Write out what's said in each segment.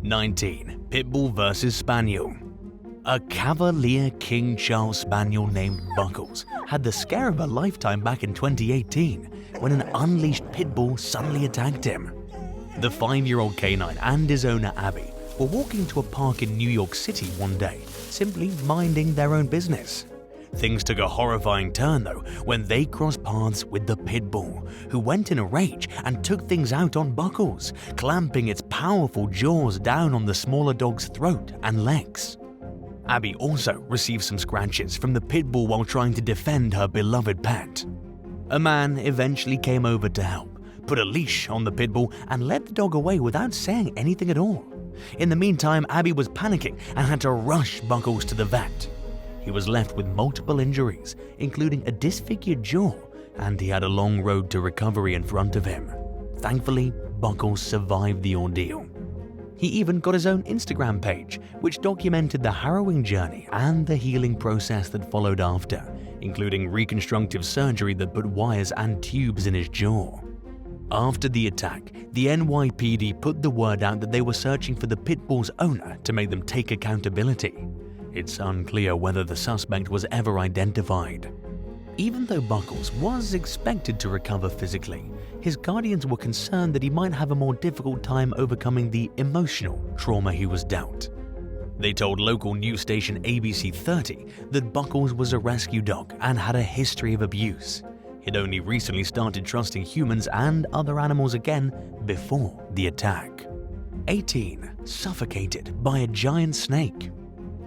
19. Pitbull vs. Spaniel. A Cavalier King Charles Spaniel named Buckles had the scare of a lifetime back in 2018 when an unleashed Pitbull suddenly attacked him. The 5-year-old canine and his owner Abby were walking to a park in New York City one day, simply minding their own business. Things took a horrifying turn though when they crossed paths with the Pitbull, who went in a rage and took things out on Buckles, clamping its powerful jaws down on the smaller dog's throat and legs. Abby also received some scratches from the Pitbull while trying to defend her beloved pet. A man eventually came over to help, put a leash on the Pitbull and led the dog away without saying anything at all. In the meantime, Abby was panicking and had to rush Buckles to the vet. He was left with multiple injuries, including a disfigured jaw, and he had a long road to recovery in front of him. Thankfully, Buckles survived the ordeal. He even got his own Instagram page, which documented the harrowing journey and the healing process that followed after, including reconstructive surgery that put wires and tubes in his jaw. After the attack, the NYPD put the word out that they were searching for the Pitbull's owner to make them take accountability. It's unclear whether the suspect was ever identified. Even though Buckles was expected to recover physically, his guardians were concerned that he might have a more difficult time overcoming the emotional trauma he was dealt. They told local news station ABC 30 that Buckles was a rescue dog and had a history of abuse. He'd only recently started trusting humans and other animals again before the attack. 18. Suffocated by a giant snake.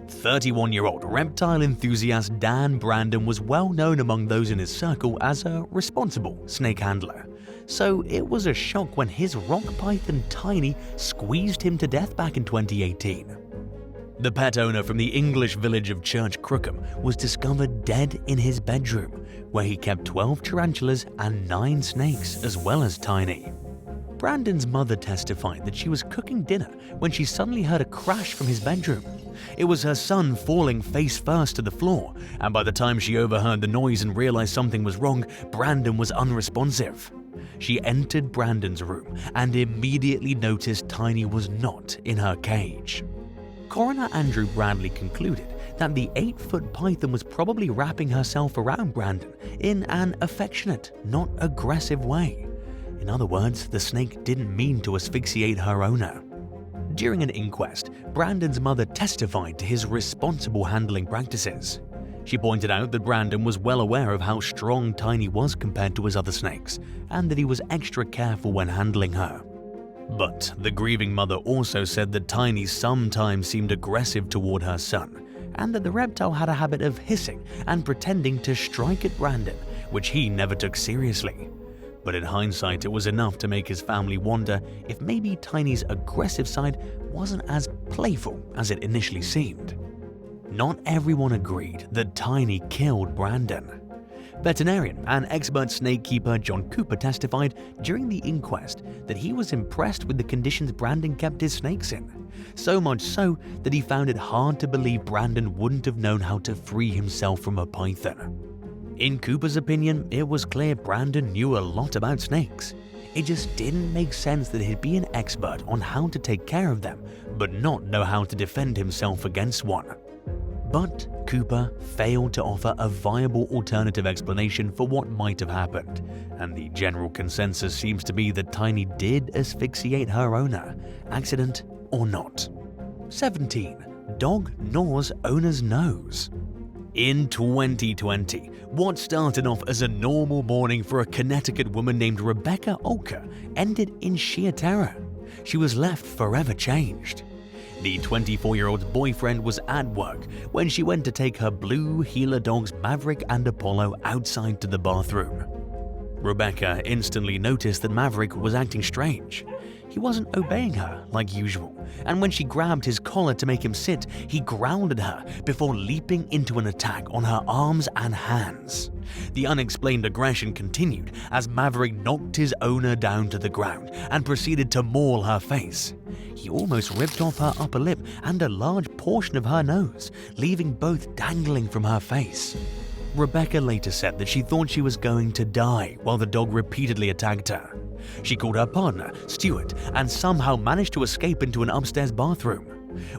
31-year-old reptile enthusiast Dan Brandon was well known among those in his circle as a responsible snake handler. So it was a shock when his rock python Tiny squeezed him to death back in 2018. The pet owner from the English village of Church Crookham was discovered dead in his bedroom, where he kept 12 tarantulas and 9 snakes as well as Tiny. Brandon's mother testified that she was cooking dinner when she suddenly heard a crash from his bedroom. It was her son falling face first to the floor, and by the time she overheard the noise and realized something was wrong, Brandon was unresponsive. She entered Brandon's room and immediately noticed Tiny was not in her cage. Coroner Andrew Bradley concluded that the 8-foot python was probably wrapping herself around Brandon in an affectionate, not aggressive way. In other words, the snake didn't mean to asphyxiate her owner. During an inquest, Brandon's mother testified to his responsible handling practices. She pointed out that Brandon was well aware of how strong Tiny was compared to his other snakes, and that he was extra careful when handling her. But the grieving mother also said that Tiny sometimes seemed aggressive toward her son, and that the reptile had a habit of hissing and pretending to strike at Brandon, which he never took seriously. But in hindsight, it was enough to make his family wonder if maybe Tiny's aggressive side wasn't as playful as it initially seemed. Not everyone agreed that Tiny killed Brandon. Veterinarian and expert snake keeper John Cooper testified during the inquest that he was impressed with the conditions Brandon kept his snakes in, so much so that he found it hard to believe Brandon wouldn't have known how to free himself from a python. In Cooper's opinion, it was clear Brandon knew a lot about snakes. It just didn't make sense that he'd be an expert on how to take care of them, but not know how to defend himself against one. But Cooper failed to offer a viable alternative explanation for what might have happened, and the general consensus seems to be that Tiny did asphyxiate her owner, accident or not. 17. Dog gnaws owner's nose. In 2020, what started off as a normal morning for a Connecticut woman named Rebecca Olker ended in sheer terror. She was left forever changed. The 24-year-old's boyfriend was at work when she went to take her blue heeler dogs Maverick and Apollo outside to the bathroom. Rebecca instantly noticed that Maverick was acting strange. He wasn't obeying her like usual, and when she grabbed his collar to make him sit, he growled at her before leaping into an attack on her arms and hands. The unexplained aggression continued as Maverick knocked his owner down to the ground and proceeded to maul her face. He almost ripped off her upper lip and a large portion of her nose, leaving both dangling from her face. Rebecca later said that she thought she was going to die while the dog repeatedly attacked her. She called her partner, Stuart, and somehow managed to escape into an upstairs bathroom.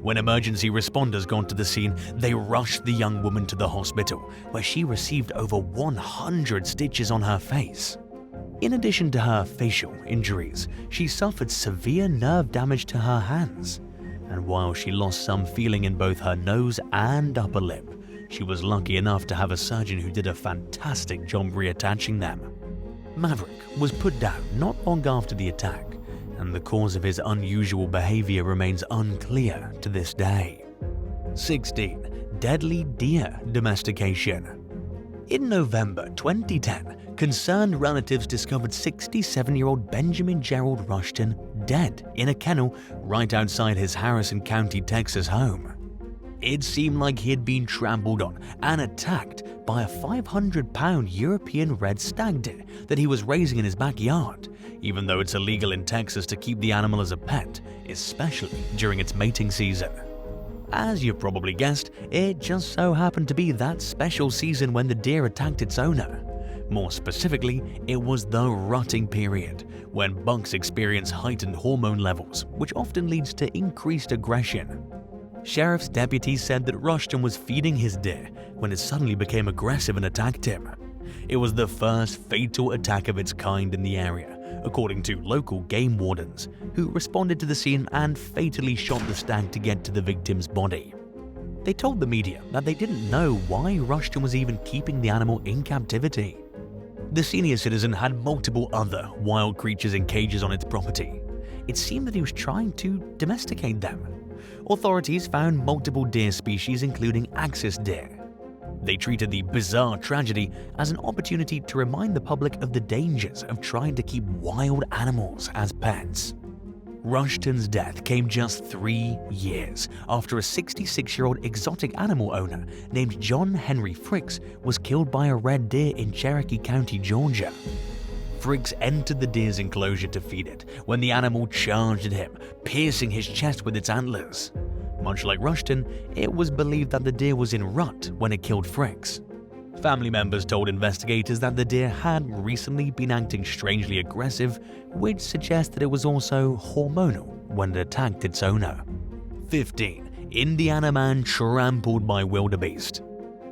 When emergency responders got to the scene, they rushed the young woman to the hospital, where she received over 100 stitches on her face. In addition to her facial injuries, she suffered severe nerve damage to her hands. And while she lost some feeling in both her nose and upper lip, she was lucky enough to have a surgeon who did a fantastic job reattaching them. Maverick was put down not long after the attack, and the cause of his unusual behavior remains unclear to this day. 16. Deadly deer domestication. In November 2010, concerned relatives discovered 67-year-old Benjamin Gerald Rushton dead in a kennel right outside his Harrison County, Texas home. It seemed like he had been trampled on and attacked by a 500-pound European red stag deer that he was raising in his backyard, even though it's illegal in Texas to keep the animal as a pet, especially during its mating season. As you've probably guessed, it just so happened to be that special season when the deer attacked its owner. More specifically, it was the rutting period, when bucks experience heightened hormone levels, which often leads to increased aggression. Sheriff's deputies said that Rushton was feeding his deer when it suddenly became aggressive and attacked him. It was the first fatal attack of its kind in the area, according to local game wardens, who responded to the scene and fatally shot the stag to get to the victim's body. They told the media that they didn't know why Rushton was even keeping the animal in captivity. The senior citizen had multiple other wild creatures in cages on its property. It seemed that he was trying to domesticate them. Authorities found multiple deer species, including axis deer. They treated the bizarre tragedy as an opportunity to remind the public of the dangers of trying to keep wild animals as pets. Rushton's death came just 3 years after a 66-year-old exotic animal owner named John Henry Fricks was killed by a red deer in Cherokee County, Georgia. Fricks entered the deer's enclosure to feed it when the animal charged at him, piercing his chest with its antlers. Much like Rushton, it was believed that the deer was in rut when it killed Fricks. Family members told investigators that the deer had recently been acting strangely aggressive, which suggests that it was also hormonal when it attacked its owner. 15. Indiana man trampled by wildebeest.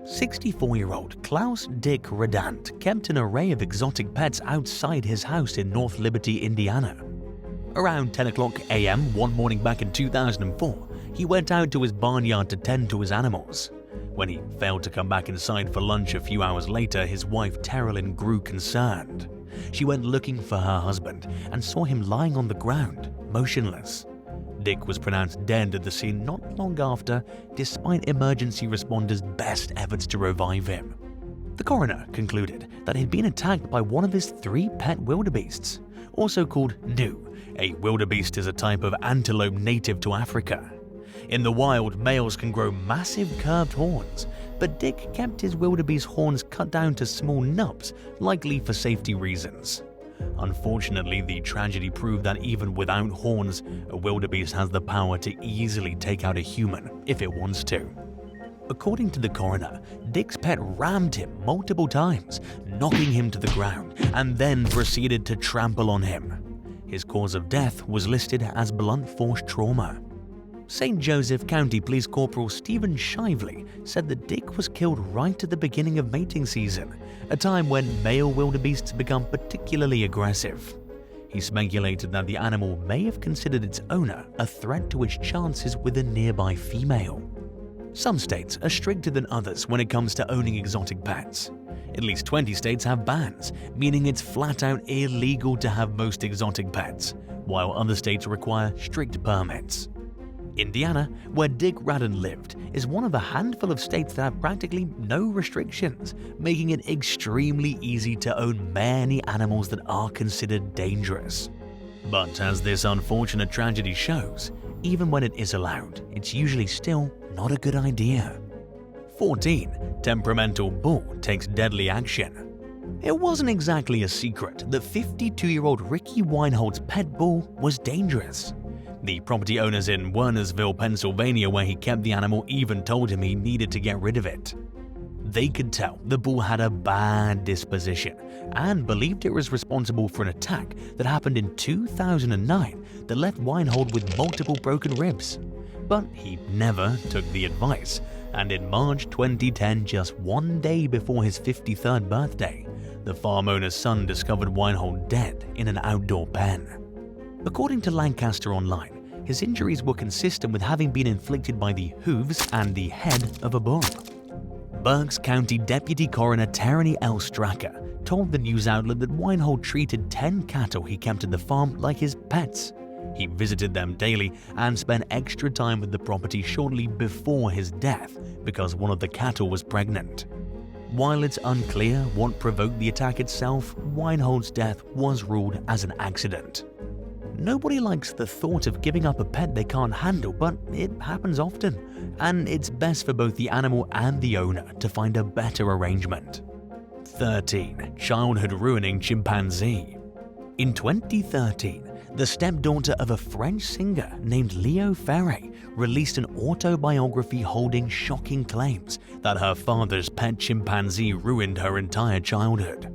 64-year-old Klaus Dick Redant kept an array of exotic pets outside his house in North Liberty, Indiana. Around 10 o'clock a.m. one morning back in 2004, he went out to his barnyard to tend to his animals. When he failed to come back inside for lunch a few hours later, his wife Terilyn grew concerned. She went looking for her husband and saw him lying on the ground, motionless. Dick was pronounced dead at the scene not long after, despite emergency responders' best efforts to revive him. The coroner concluded that he'd been attacked by one of his 3 pet wildebeests, also called gnu. A wildebeest is a type of antelope native to Africa. In the wild, males can grow massive curved horns, but Dick kept his wildebeest horns cut down to small nubs, likely for safety reasons. Unfortunately, the tragedy proved that even without horns, a wildebeest has the power to easily take out a human if it wants to. According to the coroner, Dick's pet rammed him multiple times, knocking him to the ground, and then proceeded to trample on him. His cause of death was listed as blunt force trauma. St. Joseph County Police Corporal Stephen Shively said that Dick was killed right at the beginning of mating season, a time when male wildebeests become particularly aggressive. He speculated that the animal may have considered its owner a threat to its chances with a nearby female. Some states are stricter than others when it comes to owning exotic pets. At least 20 states have bans, meaning it's flat out illegal to have most exotic pets, while other states require strict permits. Indiana, where Dick Radden lived, is one of a handful of states that have practically no restrictions, making it extremely easy to own many animals that are considered dangerous. But as this unfortunate tragedy shows, even when it is allowed, it's usually still not a good idea. 14. Temperamental bull takes deadly action. It wasn't exactly a secret that 52-year-old Ricky Weinhold's pet bull was dangerous. The property owners in Wernersville, Pennsylvania, where he kept the animal, even told him he needed to get rid of it. They could tell the bull had a bad disposition and believed it was responsible for an attack that happened in 2009 that left Weinhold with multiple broken ribs. But he never took the advice, and in March 2010, just one day before his 53rd birthday, the farm owner's son discovered Weinhold dead in an outdoor pen. According to Lancaster Online, his injuries were consistent with having been inflicted by the hooves and the head of a bull. Berks County Deputy Coroner Terry L. Stracker told the news outlet that Weinhold treated 10 cattle he kept at the farm like his pets. He visited them daily and spent extra time with the property shortly before his death because one of the cattle was pregnant. While it's unclear what provoked the attack itself, Weinhold's death was ruled as an accident. Nobody likes the thought of giving up a pet they can't handle, but it happens often, and it's best for both the animal and the owner to find a better arrangement. 13. Childhood-ruining chimpanzee. In 2013, the stepdaughter of a French singer named Léo Ferré released an autobiography holding shocking claims that her father's pet chimpanzee ruined her entire childhood.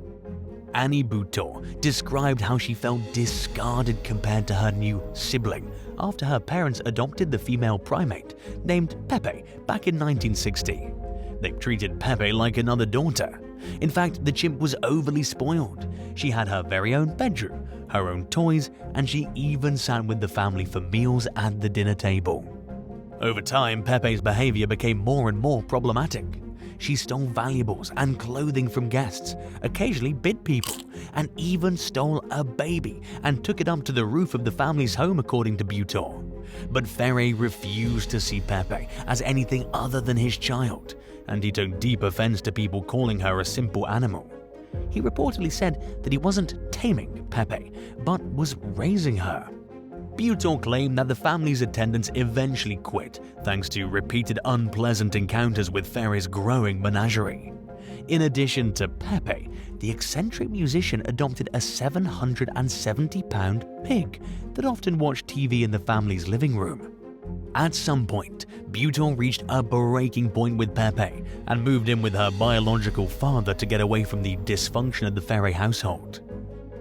Annie Boutor described how she felt discarded compared to her new sibling after her parents adopted the female primate named Pepe back in 1960. They treated Pepe like another daughter. In fact, the chimp was overly spoiled. She had her very own bedroom, her own toys, and she even sat with the family for meals at the dinner table. Over time, Pepe's behavior became more and more problematic. She stole valuables and clothing from guests, occasionally bit people, and even stole a baby and took it up to the roof of the family's home, according to Boutor. But Ferré refused to see Pepe as anything other than his child, and he took deep offense to people calling her a simple animal. He reportedly said that he wasn't taming Pepe, but was raising her. Boutor claimed that the family's attendants eventually quit thanks to repeated unpleasant encounters with Ferré's growing menagerie. In addition to Pepe, the eccentric musician adopted a 770-pound pig that often watched TV in the family's living room. At some point, Boutor reached a breaking point with Pepe and moved in with her biological father to get away from the dysfunction of the Ferré household.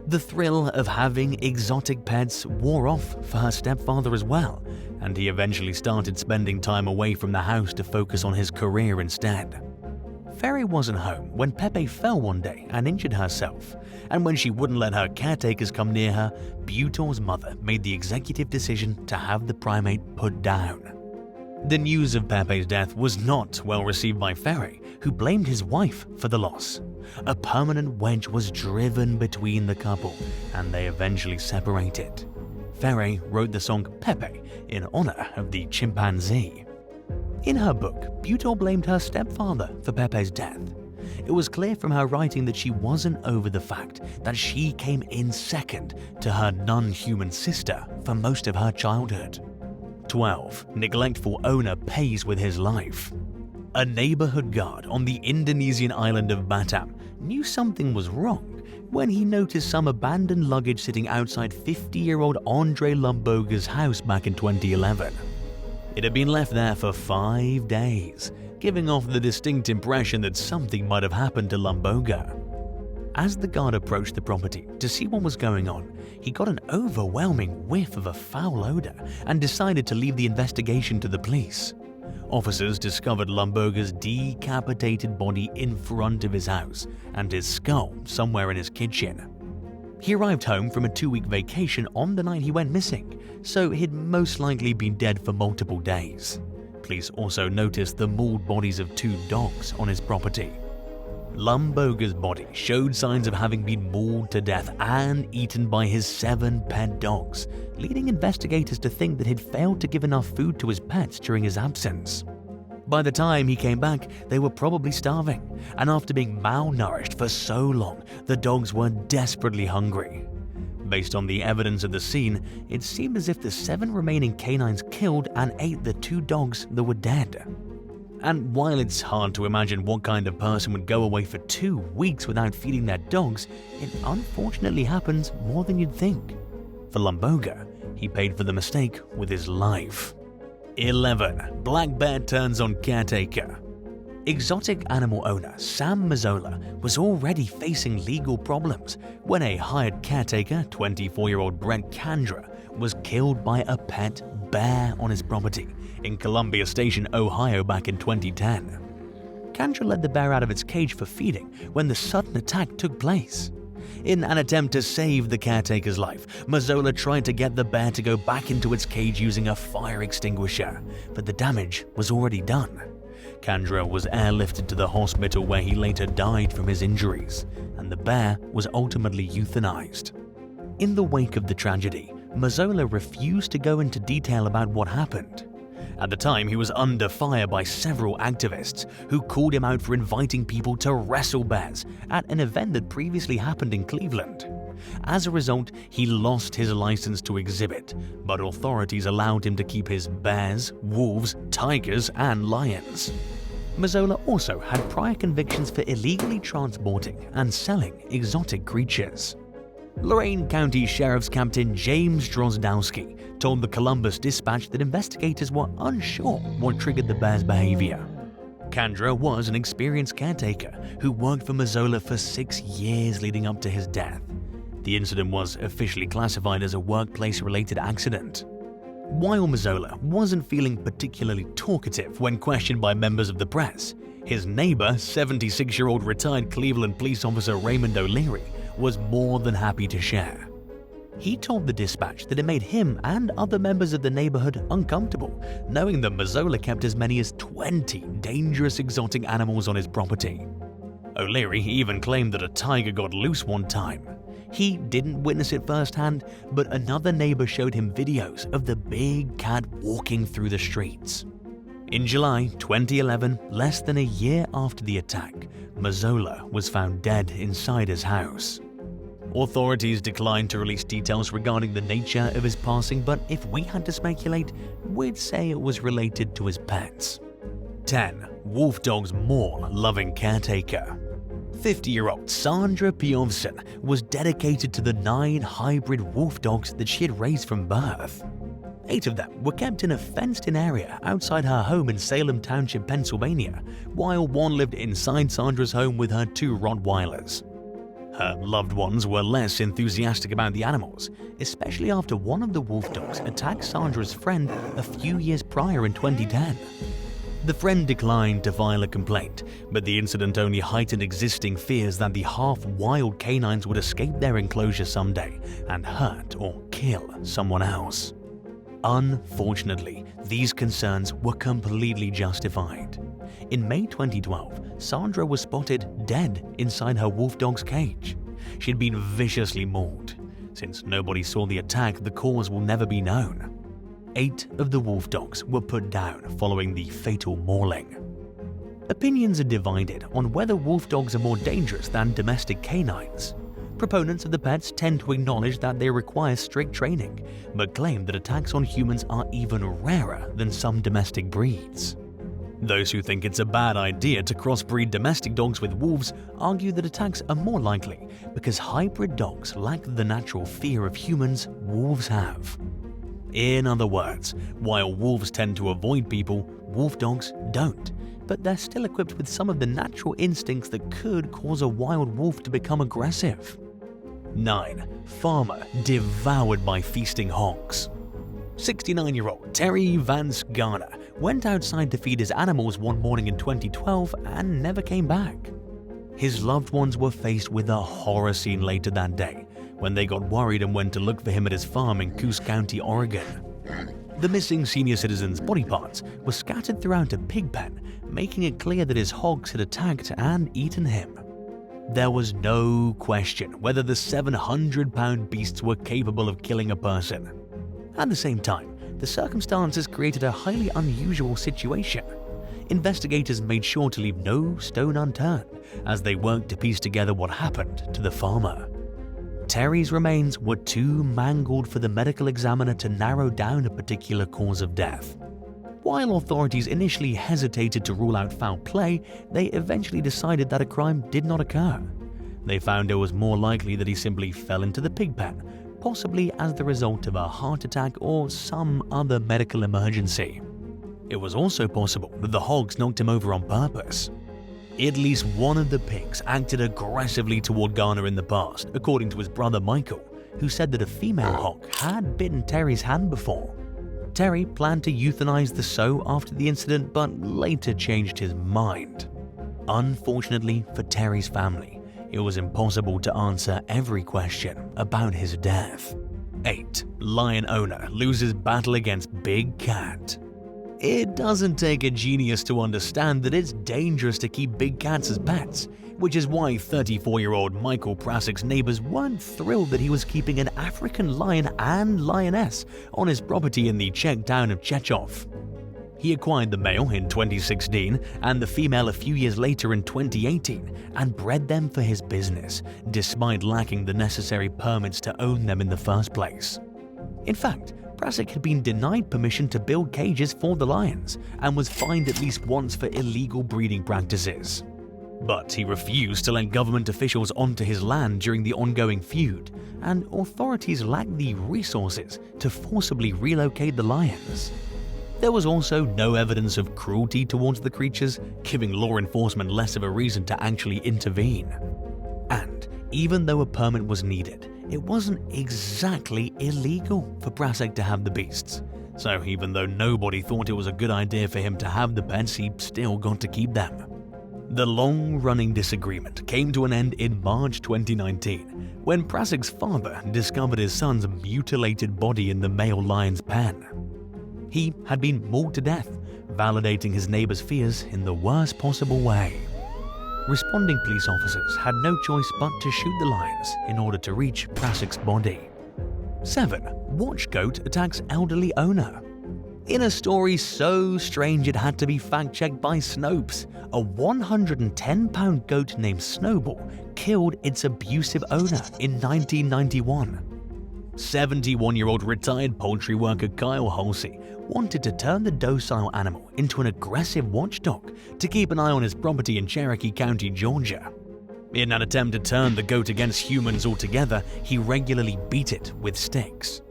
The thrill of having exotic pets wore off for her stepfather as well, and he eventually started spending time away from the house to focus on his career instead. Ferré wasn't home when Pepe fell one day and injured herself, and when she wouldn't let her caretakers come near her, Boutor's mother made the executive decision to have the primate put down. The news of Pepe's death was not well received by Ferré, who blamed his wife for the loss. A permanent wedge was driven between the couple, and they eventually separated. Ferré wrote the song Pepe in honor of the chimpanzee. In her book, Boutor blamed her stepfather for Pepe's death. It was clear from her writing that she wasn't over the fact that she came in second to her non-human sister for most of her childhood. 12. Neglectful owner pays with his life. A neighborhood guard on the Indonesian island of Batam knew something was wrong when he noticed some abandoned luggage sitting outside 50-year-old Andre Lumboga's house back in 2011. It had been left there for 5 days, giving off the distinct impression that something might have happened to Lumboga. As the guard approached the property to see what was going on, he got an overwhelming whiff of a foul odor and decided to leave the investigation to the police. Officers discovered Lumboga's decapitated body in front of his house and his skull somewhere in his kitchen. He arrived home from a 2-week vacation on the night he went missing, so he'd most likely been dead for multiple days. Police also noticed the mauled bodies of 2 dogs on his property. Lumboga's body showed signs of having been mauled to death and eaten by his 7 pet dogs, leading investigators to think that he'd failed to give enough food to his pets during his absence. By the time he came back, they were probably starving, and after being malnourished for so long, the dogs were desperately hungry. Based on the evidence of the scene, it seemed as if the 7 remaining canines killed and ate the 2 dogs that were dead. And while it's hard to imagine what kind of person would go away for 2 weeks without feeding their dogs, it unfortunately happens more than you'd think. For Lumboga, he paid for the mistake with his life. 11. Black bear turns on caretaker. Exotic animal owner Sam Mazzola was already facing legal problems when a hired caretaker, 24-year-old Brett Kandra, was killed by a pet bear on his property in Columbia Station, Ohio back in 2010. Kandra led the bear out of its cage for feeding when the sudden attack took place. In an attempt to save the caretaker's life, Mazzola tried to get the bear to go back into its cage using a fire extinguisher, but the damage was already done. Kandra was airlifted to the hospital where he later died from his injuries, and the bear was ultimately euthanized. In the wake of the tragedy, Mazzola refused to go into detail about what happened. At the time, he was under fire by several activists who called him out for inviting people to wrestle bears at an event that previously happened in Cleveland. As a result, he lost his license to exhibit, but authorities allowed him to keep his bears, wolves, tigers, and lions. Mazzola also had prior convictions for illegally transporting and selling exotic creatures. Lorain County Sheriff's Captain James Drozdowski told the Columbus Dispatch that investigators were unsure what triggered the bear's behavior. Kandra was an experienced caretaker who worked for Mazzola for 6 years leading up to his death. The incident was officially classified as a workplace-related accident. While Mazzola wasn't feeling particularly talkative when questioned by members of the press, his neighbor, 76-year-old retired Cleveland police officer Raymond O'Leary, was more than happy to share. He told the Dispatch that it made him and other members of the neighborhood uncomfortable, knowing that Mazzola kept as many as 20 dangerous exotic animals on his property. O'Leary even claimed that a tiger got loose one time. He didn't witness it firsthand, but another neighbor showed him videos of the big cat walking through the streets. In July 2011, less than a year after the attack, Mazzola was found dead inside his house. Authorities declined to release details regarding the nature of his passing, but if we had to speculate, we'd say it was related to his pets. 10. Wolf dog's more loving caretaker. 50-year-old Sandra Piovsen was dedicated to the 9 hybrid wolf dogs that she had raised from birth. 8 of them were kept in a fenced-in area outside her home in Salem Township, Pennsylvania, while one lived inside Sandra's home with her 2 Rottweilers. Her loved ones were less enthusiastic about the animals, especially after one of the wolf dogs attacked Sandra's friend a few years prior in 2010. The friend declined to file a complaint, but the incident only heightened existing fears that the half-wild canines would escape their enclosure someday and hurt or kill someone else. Unfortunately, these concerns were completely justified. In May 2012, Sandra was spotted dead inside her wolf dog's cage. She'd been viciously mauled. Since nobody saw the attack, the cause will never be known. 8 of the wolf dogs were put down following the fatal mauling. Opinions are divided on whether wolf dogs are more dangerous than domestic canines. Proponents of the pets tend to acknowledge that they require strict training, but claim that attacks on humans are even rarer than some domestic breeds. Those who think it's a bad idea to crossbreed domestic dogs with wolves argue that attacks are more likely because hybrid dogs lack the natural fear of humans wolves have. In other words, while wolves tend to avoid people, wolf dogs don't, but they're still equipped with some of the natural instincts that could cause a wild wolf to become aggressive. 9. Farmer devoured by feasting hogs. 69-year-old Terry Vance Garner went outside to feed his animals one morning in 2012 and never came back. His loved ones were faced with a horror scene later that day when they got worried and went to look for him at his farm in Coos County, Oregon. The missing senior citizen's body parts were scattered throughout a pig pen, making it clear that his hogs had attacked and eaten him. There was no question whether the 700-pound beasts were capable of killing a person. At the same time, the circumstances created a highly unusual situation. Investigators made sure to leave no stone unturned as they worked to piece together what happened to the farmer. Terry's remains were too mangled for the medical examiner to narrow down a particular cause of death. While authorities initially hesitated to rule out foul play, they eventually decided that a crime did not occur. They found it was more likely that he simply fell into the pig pen, possibly as the result of a heart attack or some other medical emergency. It was also possible that the hogs knocked him over on purpose. At least one of the pigs acted aggressively toward Garner in the past, according to his brother Michael, who said that a female hog had bitten Terry's hand before. Terry planned to euthanize the sow after the incident, but later changed his mind. Unfortunately for Terry's family, it was impossible to answer every question about his death. 8. Lion owner loses battle against big cat. It doesn't take a genius to understand that it's dangerous to keep big cats as pets, which is why 34-year-old Michael Prasik's neighbors weren't thrilled that he was keeping an African lion and lioness on his property in the Czech town of Chechov. He acquired the male in 2016 and the female a few years later in 2018 and bred them for his business, despite lacking the necessary permits to own them in the first place. In fact, Prasik had been denied permission to build cages for the lions and was fined at least once for illegal breeding practices. But he refused to let government officials onto his land during the ongoing feud, and authorities lacked the resources to forcibly relocate the lions. There was also no evidence of cruelty towards the creatures, giving law enforcement less of a reason to actually intervene. And even though a permit was needed, it wasn't exactly illegal for Prasek to have the beasts. So even though nobody thought it was a good idea for him to have the pets, he still got to keep them. The long-running disagreement came to an end in March 2019, when Prasek's father discovered his son's mutilated body in the male lion's pen. He had been mauled to death, validating his neighbor's fears in the worst possible way. Responding police officers had no choice but to shoot the lions in order to reach Prasek's body. 7. Watch goat attacks elderly owner. In a story so strange it had to be fact-checked by Snopes, a 110-pound goat named Snowball killed its abusive owner in 1991. 71-year-old retired poultry worker Kyle Halsey wanted to turn the docile animal into an aggressive watchdog to keep an eye on his property in Cherokee County, Georgia. In an attempt to turn the goat against humans altogether, he regularly beat it with sticks.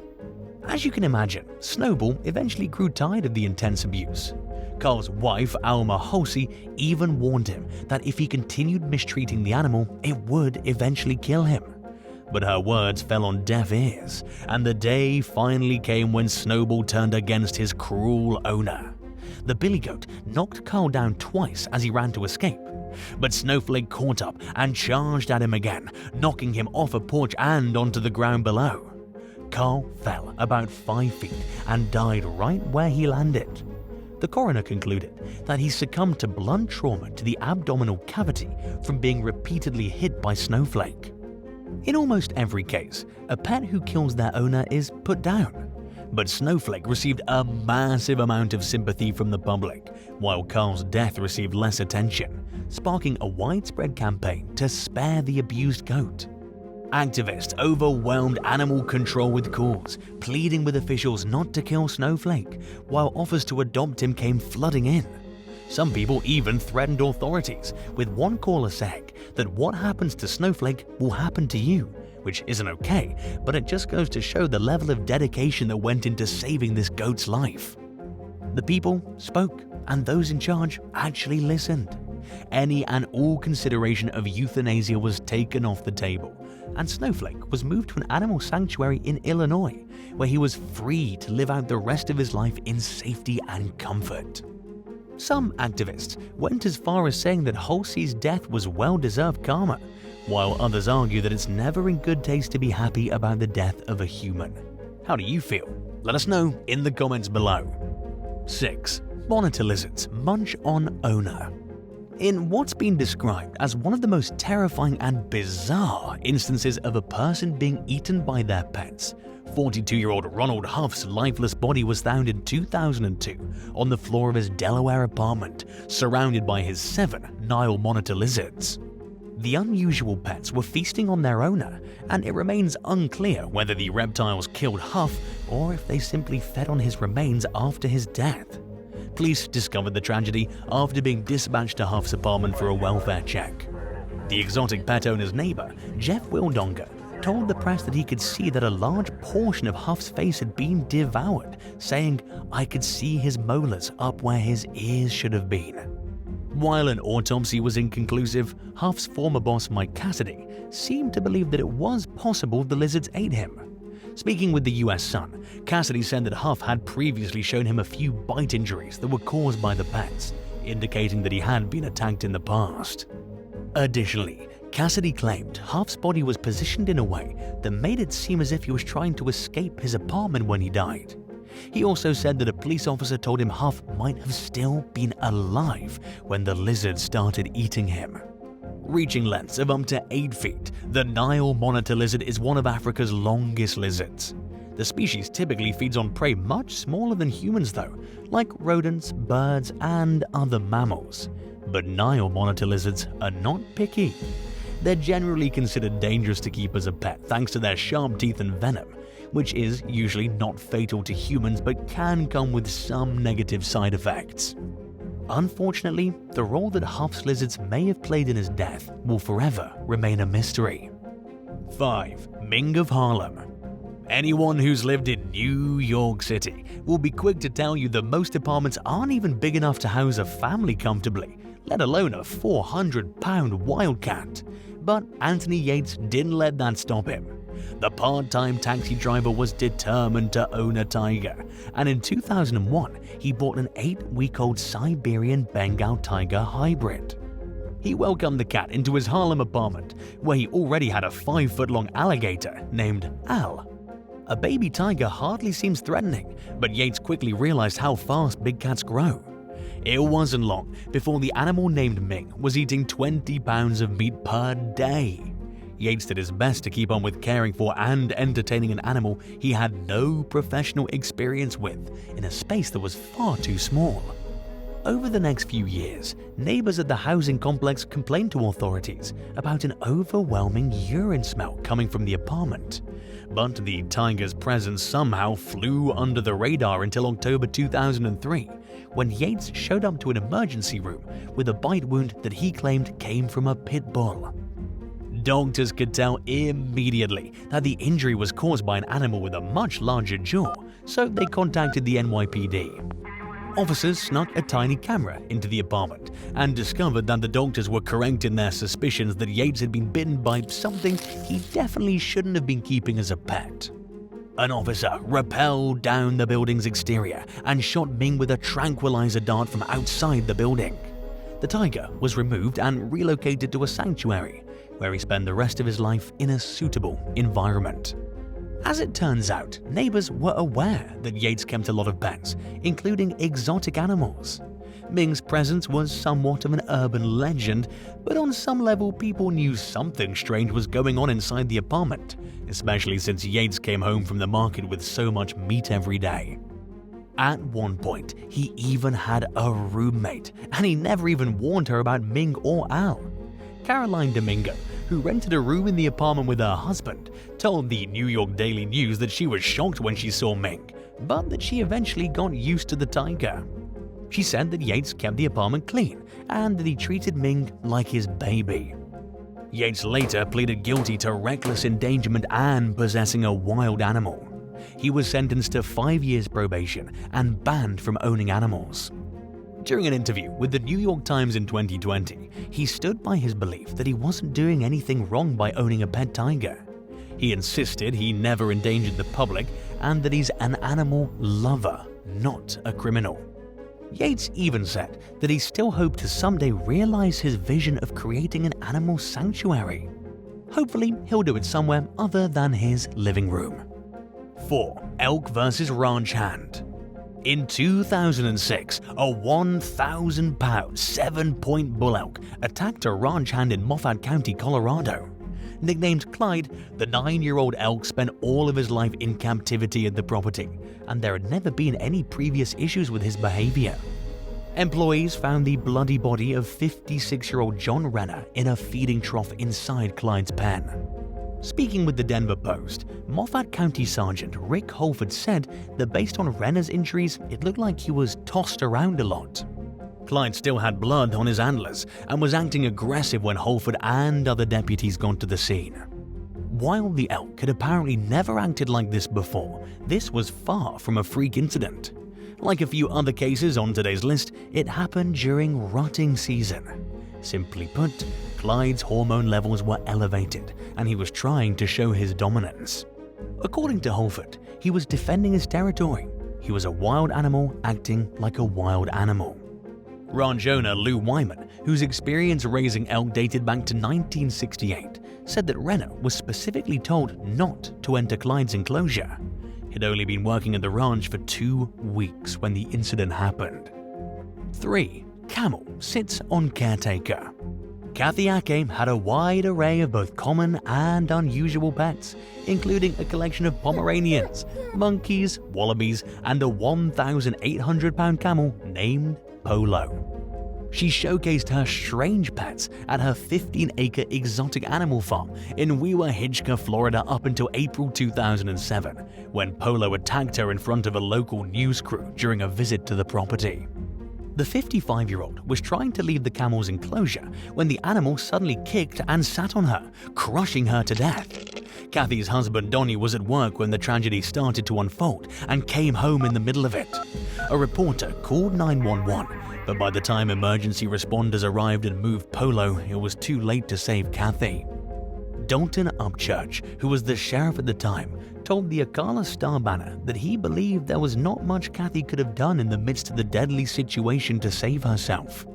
As you can imagine, Snowball eventually grew tired of the intense abuse. Carl's wife, Alma Halsey, even warned him that if he continued mistreating the animal, it would eventually kill him. But her words fell on deaf ears, and the day finally came when Snowball turned against his cruel owner. The billy goat knocked Carl down twice as he ran to escape, but Snowflake caught up and charged at him again, knocking him off a porch and onto the ground below. Carl fell about 5 feet and died right where he landed. The coroner concluded that he succumbed to blunt trauma to the abdominal cavity from being repeatedly hit by Snowflake. In almost every case, a pet who kills their owner is put down. But Snowflake received a massive amount of sympathy from the public, while Carl's death received less attention, sparking a widespread campaign to spare the abused goat. Activists overwhelmed animal control with calls, pleading with officials not to kill Snowflake, while offers to adopt him came flooding in. Some people even threatened authorities, with one caller saying that what happens to Snowflake will happen to you, which isn't okay, but it just goes to show the level of dedication that went into saving this goat's life. The people spoke, and those in charge actually listened. Any and all consideration of euthanasia was taken off the table, and Snowflake was moved to an animal sanctuary in Illinois, where he was free to live out the rest of his life in safety and comfort. Some activists went as far as saying that Halsey's death was well-deserved karma, while others argue that it's never in good taste to be happy about the death of a human. How do you feel? Let us know in the comments below. 6. Monitor lizards munch on owner. In what's been described as one of the most terrifying and bizarre instances of a person being eaten by their pets, 42-year-old Ronald Huff's lifeless body was found in 2002 on the floor of his Delaware apartment, surrounded by his 7 Nile monitor lizards. The unusual pets were feasting on their owner, and it remains unclear whether the reptiles killed Huff or if they simply fed on his remains after his death. Police discovered the tragedy after being dispatched to Huff's apartment for a welfare check. The exotic pet owner's neighbor, Jeff Wildonger, told the press that he could see that a large portion of Huff's face had been devoured, saying, "I could see his molars up where his ears should have been." While an autopsy was inconclusive, Huff's former boss Mike Cassidy seemed to believe that it was possible the lizards ate him. Speaking with the US Sun, Cassidy said that Huff had previously shown him a few bite injuries that were caused by the pets, indicating that he had been attacked in the past. Additionally, Cassidy claimed Huff's body was positioned in a way that made it seem as if he was trying to escape his apartment when he died. He also said that a police officer told him Huff might have still been alive when the lizard started eating him. Reaching lengths of up to 8 feet, the Nile monitor lizard is one of Africa's longest lizards. The species typically feeds on prey much smaller than humans though, like rodents, birds, and other mammals. But Nile monitor lizards are not picky. They're generally considered dangerous to keep as a pet thanks to their sharp teeth and venom, which is usually not fatal to humans but can come with some negative side effects. Unfortunately, the role that Huff's lizards may have played in his death will forever remain a mystery. 5. Ming of Harlem. Anyone who's lived in New York City will be quick to tell you that most apartments aren't even big enough to house a family comfortably, let alone a 400-pound wildcat. But Anthony Yates didn't let that stop him. The part-time taxi driver was determined to own a tiger, and in 2001 he bought an 8-week-old Siberian Bengal tiger hybrid. He welcomed the cat into his Harlem apartment, where he already had a 5-foot-long alligator named Al. A baby tiger hardly seems threatening, but Yates quickly realized how fast big cats grow. It wasn't long before the animal named Ming was eating 20 pounds of meat per day. Yates did his best to keep on with caring for and entertaining an animal he had no professional experience with in a space that was far too small. Over the next few years, neighbors at the housing complex complained to authorities about an overwhelming urine smell coming from the apartment. But the tiger's presence somehow flew under the radar until October 2003, when Yates showed up to an emergency room with a bite wound that he claimed came from a pit bull. Doctors could tell immediately that the injury was caused by an animal with a much larger jaw, so they contacted the NYPD. Officers snuck a tiny camera into the apartment and discovered that the doctors were correct in their suspicions that Yates had been bitten by something he definitely shouldn't have been keeping as a pet. An officer rappelled down the building's exterior and shot Ming with a tranquilizer dart from outside the building. The tiger was removed and relocated to a sanctuary, where he spent the rest of his life in a suitable environment. As it turns out, neighbors were aware that Yates kept a lot of pets, including exotic animals. Ming's presence was somewhat of an urban legend, but on some level people knew something strange was going on inside the apartment, especially since Yates came home from the market with so much meat every day. At one point, he even had a roommate, and he never even warned her about Ming or Al. Caroline Domingo, who rented a room in the apartment with her husband, told the New York Daily News that she was shocked when she saw Ming, but that she eventually got used to the tiger. She said that Yates kept the apartment clean and that he treated Ming like his baby. Yates later pleaded guilty to reckless endangerment and possessing a wild animal. He was sentenced to 5 years probation and banned from owning animals. During an interview with the New York Times in 2020, he stood by his belief that he wasn't doing anything wrong by owning a pet tiger. He insisted he never endangered the public and that he's an animal lover, not a criminal. Yates even said that he still hoped to someday realize his vision of creating an animal sanctuary. Hopefully, he'll do it somewhere other than his living room. 4. Elk vs. ranch hand. In 2006, a 1,000-pound 7-point bull elk attacked a ranch hand in Moffat County, Colorado. Nicknamed Clyde, the 9-year-old elk spent all of his life in captivity at the property, and there had never been any previous issues with his behavior. Employees found the bloody body of 56-year-old John Renner in a feeding trough inside Clyde's pen. Speaking with the Denver Post, Moffat County Sergeant Rick Holford said that based on Renner's injuries, it looked like he was tossed around a lot. Clyde still had blood on his antlers and was acting aggressive when Holford and other deputies got to the scene. While the elk had apparently never acted like this before, this was far from a freak incident. Like a few other cases on today's list, it happened during rutting season. Simply put, Clyde's hormone levels were elevated, and he was trying to show his dominance. According to Holford, he was defending his territory. He was a wild animal acting like a wild animal. Ranch owner Lou Wyman, whose experience raising elk dated back to 1968, said that Renner was specifically told not to enter Clyde's enclosure. He'd only been working at the ranch for 2 weeks when the incident happened. 3. Camel sits on caretaker. Kathy Ake had a wide array of both common and unusual pets, including a collection of Pomeranians, monkeys, wallabies, and a 1,800-pound camel named Polo. She showcased her strange pets at her 15-acre exotic animal farm in Wewa-Hitchcock, Florida up until April 2007, when Polo attacked her in front of a local news crew during a visit to the property. The 55-year-old was trying to leave the camel's enclosure when the animal suddenly kicked and sat on her, crushing her to death. Kathy's husband Donnie was at work when the tragedy started to unfold and came home in the middle of it. A reporter called 911, but by the time emergency responders arrived and moved Polo, it was too late to save Kathy. Dalton Upchurch, who was the sheriff at the time, told the Ocala Star-Banner that he believed there was not much Kathy could have done in the midst of the deadly situation to save herself.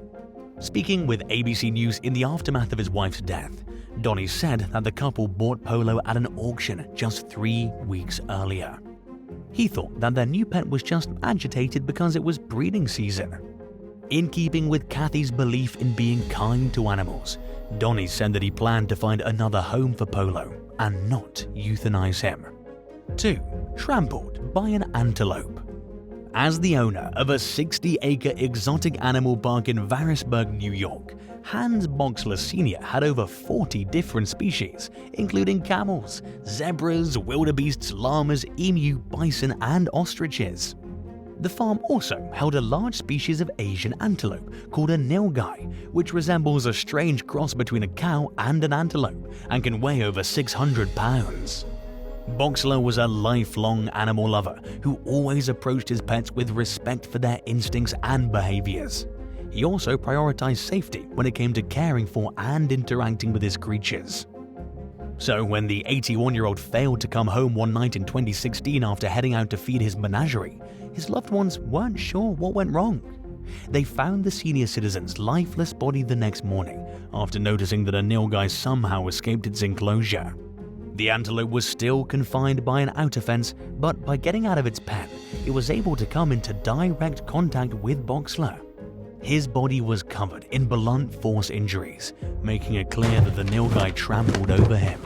Speaking with ABC News in the aftermath of his wife's death, Donnie said that the couple bought Polo at an auction just 3 weeks earlier. He thought that their new pet was just agitated because it was breeding season. In keeping with Kathy's belief in being kind to animals, Donnie said that he planned to find another home for Polo and not euthanize him. 2. Trampled by an antelope. As the owner of a 60-acre exotic animal park in Varrisburg, New York, Hans Boxler Sr. had over 40 different species, including camels, zebras, wildebeests, llamas, emu, bison, and ostriches. The farm also held a large species of Asian antelope called a nilgai, which resembles a strange cross between a cow and an antelope and can weigh over 600 pounds. Boxler was a lifelong animal lover who always approached his pets with respect for their instincts and behaviors. He also prioritized safety when it came to caring for and interacting with his creatures. So when the 81-year-old failed to come home one night in 2016 after heading out to feed his menagerie, his loved ones weren't sure what went wrong. They found the senior citizen's lifeless body the next morning after noticing that a nilgai somehow escaped its enclosure. The antelope was still confined by an outer fence, but by getting out of its pen, it was able to come into direct contact with Boxler. His body was covered in blunt force injuries, making it clear that the nilgai trampled over him.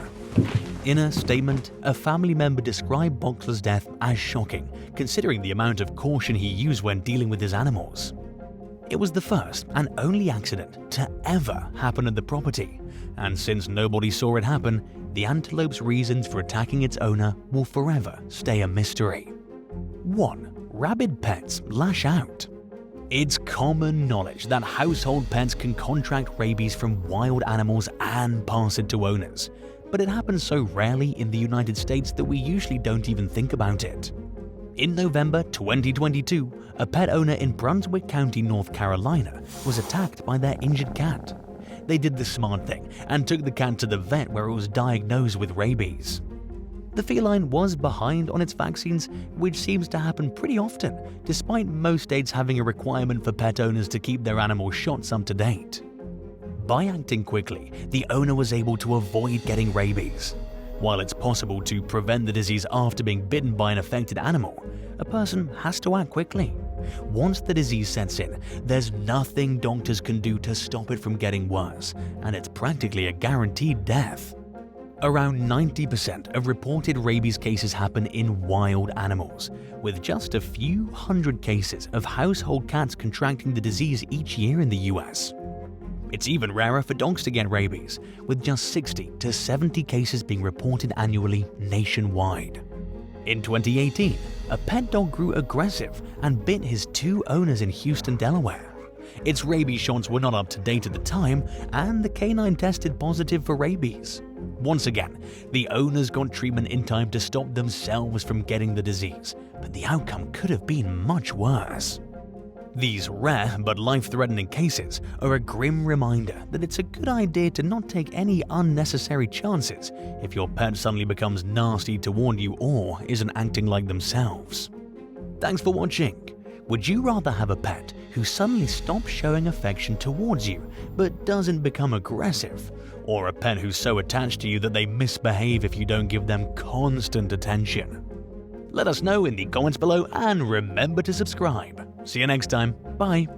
In a statement, a family member described Boxler's death as shocking, considering the amount of caution he used when dealing with his animals. It was the first and only accident to ever happen at the property, and since nobody saw it happen, the antelope's reasons for attacking its owner will forever stay a mystery. 1. Rabid pets lash out. It's common knowledge that household pets can contract rabies from wild animals and pass it to owners, but it happens so rarely in the United States that we usually don't even think about it. In November 2022, a pet owner in Brunswick County, North Carolina, was attacked by their injured cat. They did the smart thing and took the cat to the vet where it was diagnosed with rabies. The feline was behind on its vaccines, which seems to happen pretty often, despite most states having a requirement for pet owners to keep their animal shots up to date. By acting quickly, the owner was able to avoid getting rabies. While it's possible to prevent the disease after being bitten by an affected animal, a person has to act quickly. Once the disease sets in, there's nothing doctors can do to stop it from getting worse, and it's practically a guaranteed death. Around 90% of reported rabies cases happen in wild animals, with just a few hundred cases of household cats contracting the disease each year in the US. It's even rarer for dogs to get rabies, with just 60 to 70 cases being reported annually nationwide. In 2018, a pet dog grew aggressive and bit his 2 owners in Houston, Delaware. Its rabies shots were not up to date at the time, and the canine tested positive for rabies. Once again, the owners got treatment in time to stop themselves from getting the disease, but the outcome could have been much worse. These rare but life-threatening cases are a grim reminder that it's a good idea to not take any unnecessary chances if your pet suddenly becomes nasty toward you or isn't acting like themselves. Thanks for watching. Would you rather have a pet who suddenly stops showing affection towards you but doesn't become aggressive, or a pet who's so attached to you that they misbehave if you don't give them constant attention? Let us know in the comments below and remember to subscribe. See you next time. Bye.